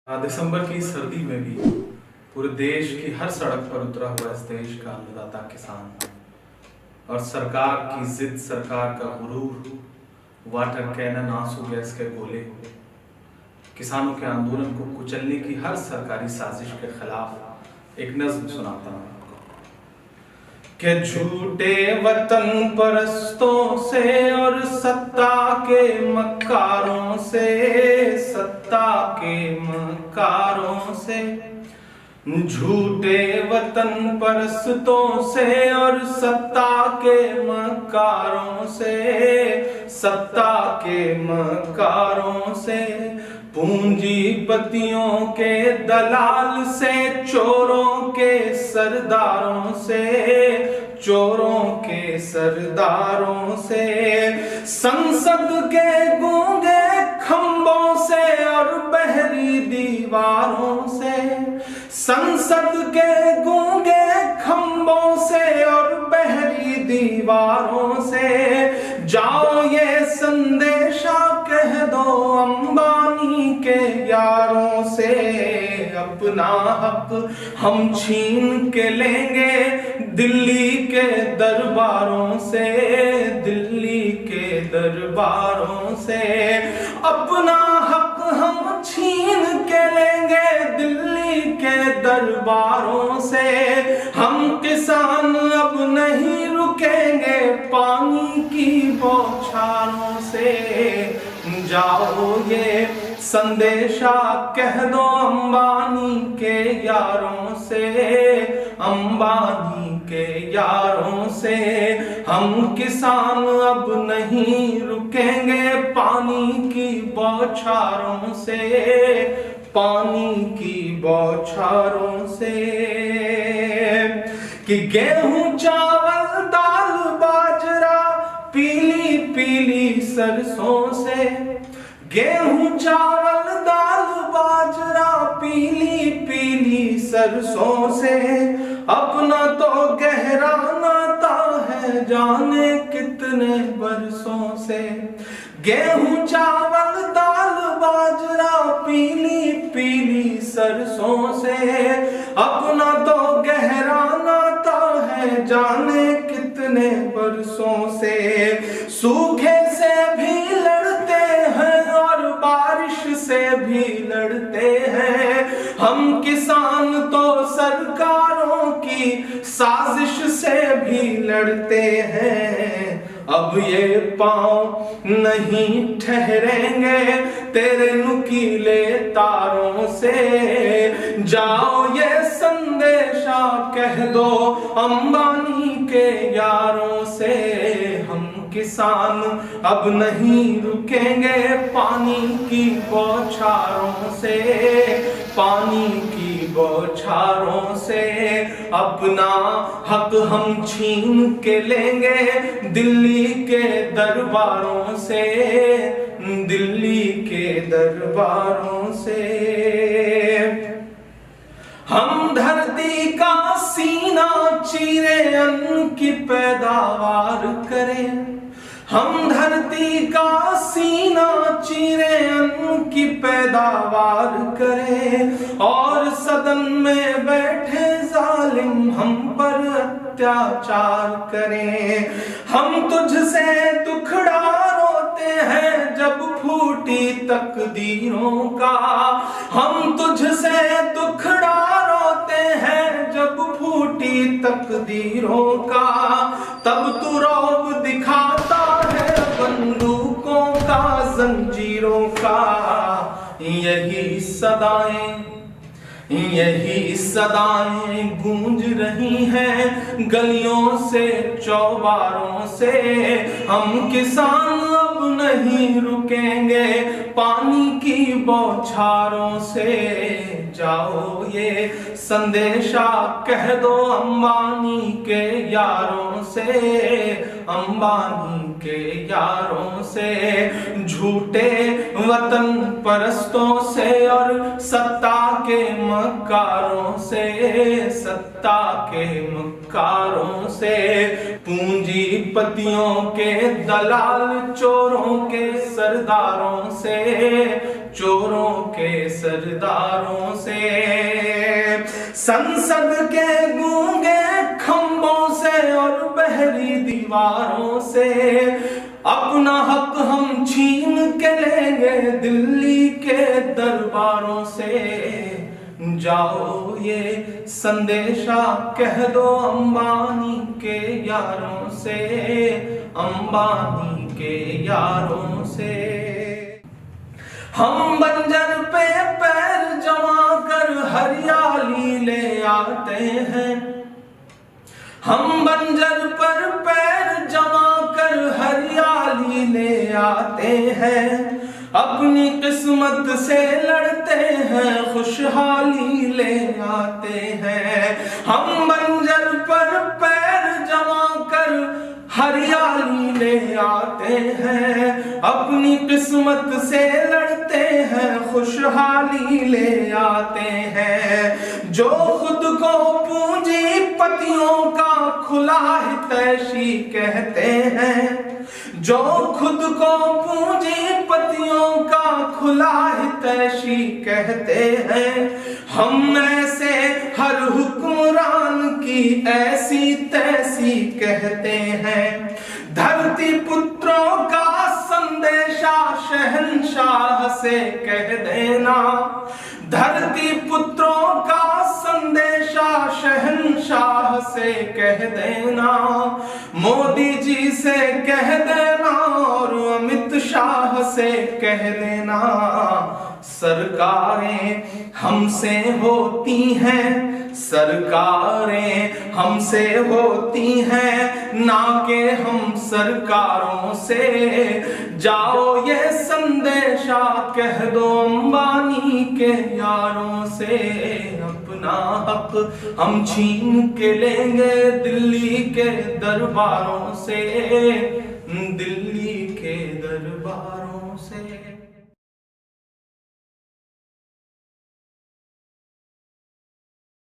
दिसंबर की सर्दी में भी पूरे देश की हर सड़क पर उतरा हुआ इस देश का अन्नदाता किसान और सरकार की जिद, सरकार का गुरूर, वाटर कैनन, आंसू गैस के गोले, किसानों के आंदोलन को कुचलने की हर सरकारी साजिश के खिलाफ एक नज्म सुनाता हूं कि झूठे वतन परस्तों से और सत्ता के मक्कारों से, सत्ता के मक्कारों से, झूठे वतन परस्तों से और सत्ता के मक्कारों से, सत्ता के मक्कारों से, पूंजीपतियों के दलाल से, चोरों के सरदारों से, चोरों के सरदारों से, संसद के गूंगे खंभों से और बहरी दीवारों से, संसद के गूंगे खंभों से और बहरी दीवारों से, जाओ ये संदेशा कह दो अंबानी के यारों से, अपना हक हम छीन के लेंगे दिल्ली के दरबारों से, दिल्ली के दरबारों से, अपना हक हम छीन के लेंगे दिल्ली के दरबारों से, हम किसान अब नहीं रुकेंगे पानी की बौछारों से, जाओ ये संदेशा कह दो अंबानी के यारों से, अंबानी के यारों से, हम किसान अब नहीं रुकेंगे पानी की बौछारों से, पानी की बौछारों से, कि गेहूं चावल दाल बाजरा पीली पीली सरसों से, गेहूं चावल दाल बाजरा पीली पीली सरसों से, अपना तो गहरा नाता है जाने कितने बरसों से, गेहूं चावल दाल बाजरा पीली पीली सरसों से, अपना तो गहरा नाता है जाने कितने बरसों से, सूखे से भी लड़ते हैं और बारिश से भी लड़ते हैं, हम किसान तो सरकारों की साजिश से भी लड़ते हैं, अब ये पांव नहीं ठहरेंगे तेरे नुकीले तारों से, जाओ ये संदेशा कह दो अंबानी के यारों से, हम किसान अब नहीं रुकेंगे पानी की बौछारों से, पानी की बौछारों से, अपना हक हम छीन के लेंगे दिल्ली के दरबारों से, दिल्ली के दरबारों से, हम धरती का सीना चीरे अन्न की पैदावार करें, हम धरती का सीना चीरे अन्न की पैदावार करें, और सदन में बैठे जालिम हम पर अत्याचार करें, हम तुझसे दुखड़ा रोते हैं जब फूटी तकदीरों का, हम तुझसे दुखड़ा रोते हैं जब फूटी तकदीरों का, तब तू रौब दिखाता है बंदूकों का, जंजीरों का, यही सदाएं गूंज रही हैं गलियों से चौबारों से, हम किसान अब नहीं रुकेंगे पानी की बौछारों से, जाओ ये संदेशा कह दो अंबानी के यारों से, अंबानी के यारों से, झूठे वतन परस्तों से और सत्ता के मक्कारों से, सत्ता के मक्कारों से, पूंजीपतियों के दलाल चोरों के सरदारों से, चोरों के सरदारों से, संसद के गूंगे खंभों से और बहरी दीवारों से अपना हक हम छीन के लेंगे दिल्ली के दरबारों से। जाओ ये संदेशा कह दो अंबानी के यारों से, अंबानी के यारों से। हम बंजर पे पैर जमा कर हरियाली ले आते हैं, हम बंजर पर पैर जमा कर हरियाली ले आते हैं, अपनी किस्मत से लड़ते हैं खुशहाली ले आते हैं। हम बंजर पर पैर जमा कर हरियाली ले आते हैं, अपनी किस्मत से लड़ते हैं खुशहाली ले आते हैं। जो खुद को पूंजीपतियों का खुला हितैषी कहते हैं, जो खुद को पूंजीपतियों का खुला हितैषी कहते हैं, हम ऐसे हर हुक्मरान की ऐसी तैसी कहते हैं। धरती पुत्रों का संदेशा शहंशाह से कह देना, धरती पुत्रों का संदेशा शहंशाह से कह देना, मोदी जी से कह देना और अमित शाह से कह देना। सरकारें हमसे होती हैं, सरकारें हमसे होती हैं, ना के हम सरकारों से। जाओ ये संदेशा कह दो अंबानी के यारों से, अपना हक हम छीन के लेंगे दिल्ली के दरबारों से, दिल्ली